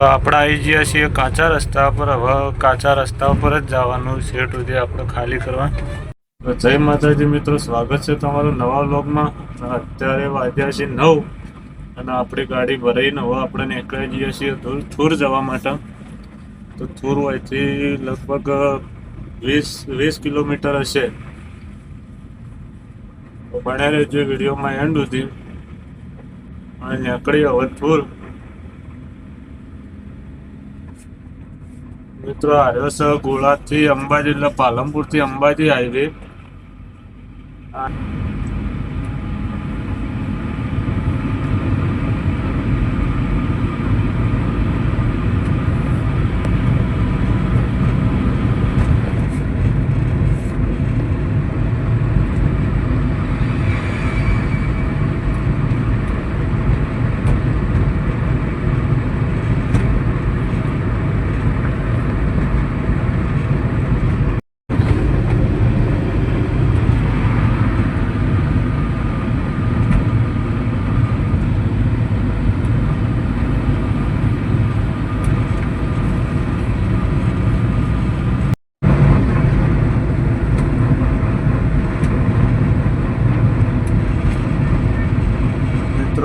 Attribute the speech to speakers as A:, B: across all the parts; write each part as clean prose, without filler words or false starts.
A: આપણે આવી ગયા છીએ કાચા રસ્તા પર. હવે કાચા રસ્તા પર જ જવાનું છે સુધી આપણે ખાલી કરવા. જય માતાજી મિત્રો, સ્વાગત છે તમારું નવા વ્લોગમાં. અત્યારે વાગ્યા છે 9 અને આપણી ગાડી ભરાઈને હવે આપણે નીકળી જઈએ છીએ થુર જવા માટે. તો થુર હોયથી લગભગ 20 કિલોમીટર હશે. તો બને રહેજો વિડીયોમાં એન્ડ સુધી. અને નીકળી હવે થુર. મિત્રો આવ્યો છે ગોળાથી અંબાજી, એટલે પાલનપુરથી અંબાજી હાઈવે.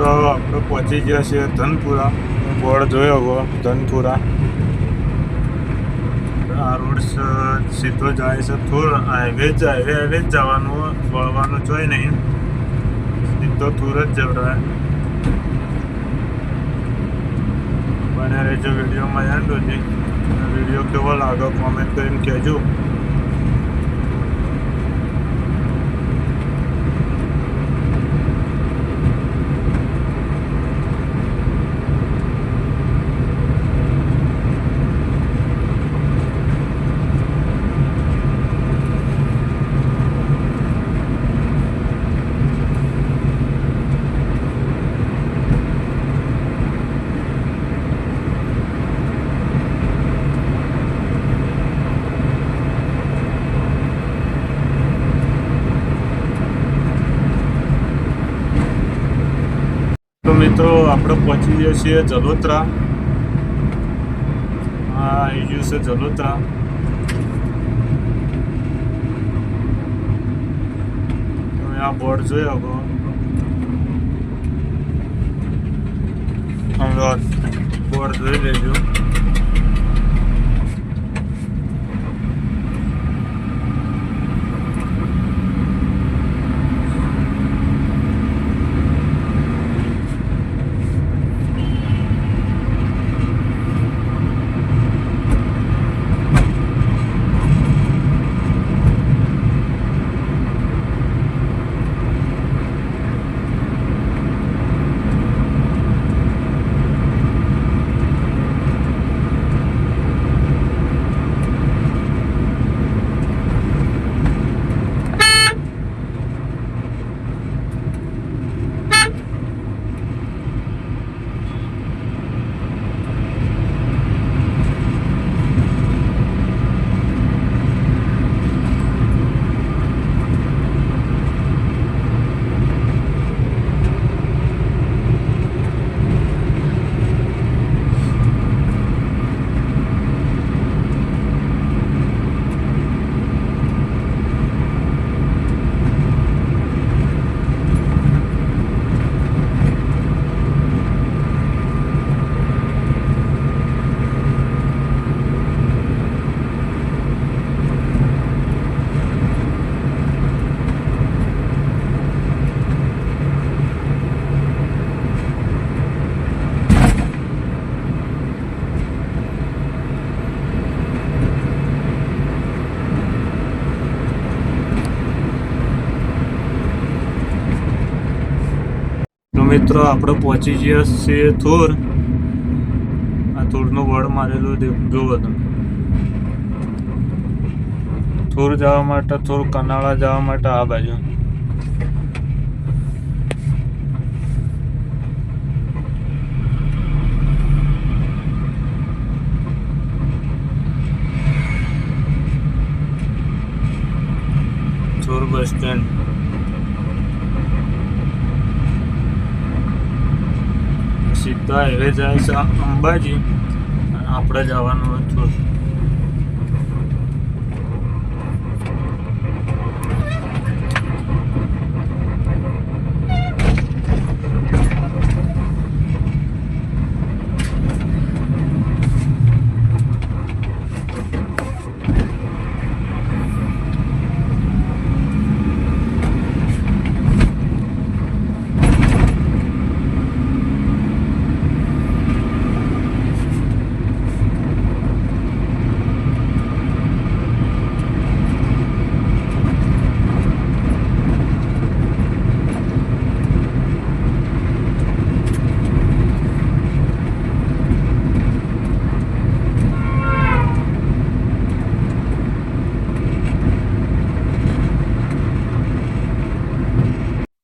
A: આપણે પહોંચી ગયા છીએ ધનપુરા. બોર્ડ જોયો ગયો ધનપુરા. આ રોડ સીધો જાય છે થુર. હાઈવે જ જવાનું, વળવાનું જોઈ નહીં, સીધો થુર જ જવડાય. બને રહેજો વિડીયોમાં એન્ડ સુધી. વિડીયો કેવો લાગે કોમેન્ટ કરીને કહેજો. તો મિત્રો આપણે પહોંચી જઈએ છીએ જલોત્રા. હા, આવી ગયું છે જલોત્રા. તમે આ બોર્ડ જોઈ શકો. બોર્ડ જોઈ લેજો. મિત્રો આપણે પહોંચી ગયા છીએ થુર. આ થુરનું બોર્ડ મારેલું જોવો તમે. થુર જવા માટે, થુર કનાળા જવા માટે આ બાજુ. થુર બસ સ્ટેન્ડ. સીધા હાઈવે જાય છે અંબાજી. આપણે જવાનું હતું.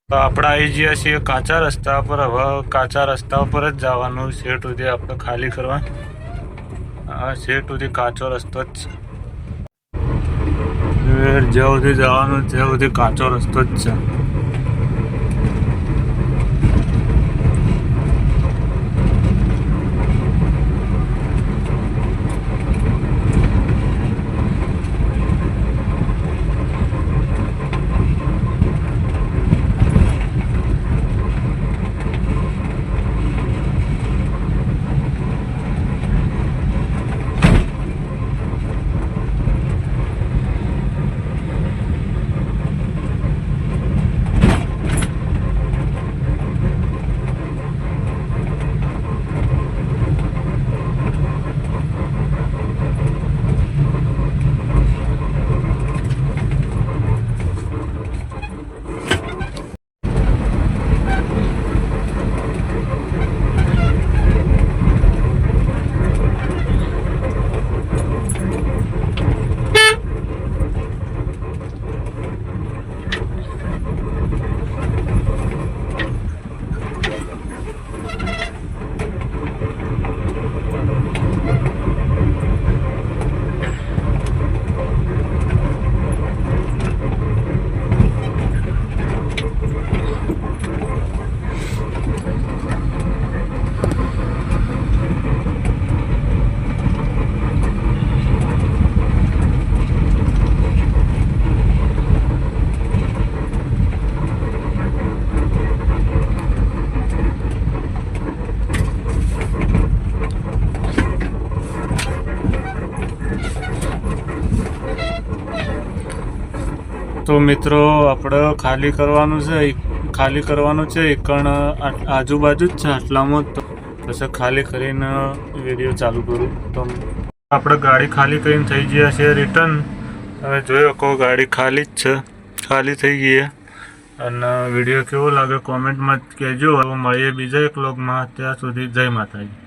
A: તો આપણે આવી ગયા છીએ કાચા રસ્તા પર. હવે કાચા રસ્તા પર જ જવાનું. સેટ સુધી આપણે ખાલી કરવા. આ સેટ સુધી કાચો રસ્તો જ છે. જ્યાં સુધી જવાનું ત્યાં સુધી કાચો રસ્તો જ છે. તો મિત્રો આપણે ખાલી કરવાનું છે એકણ આજુબાજુ જ છે આટલામાં. તો પછી ખાલી કરીને વિડીયો ચાલુ કરું. તો આપણે ગાડી ખાલી કરીને થઈ ગયા છે રિટર્ન. તમે જોઈ શકો ગાડી ખાલી જ છે, ખાલી થઈ ગઈ. અને વિડીયો કેવો લાગે કોમેન્ટમાં કહેજો. હવે મળીએ બીજા એક વ્લોગમાં. ત્યાં સુધી જય માતાજી.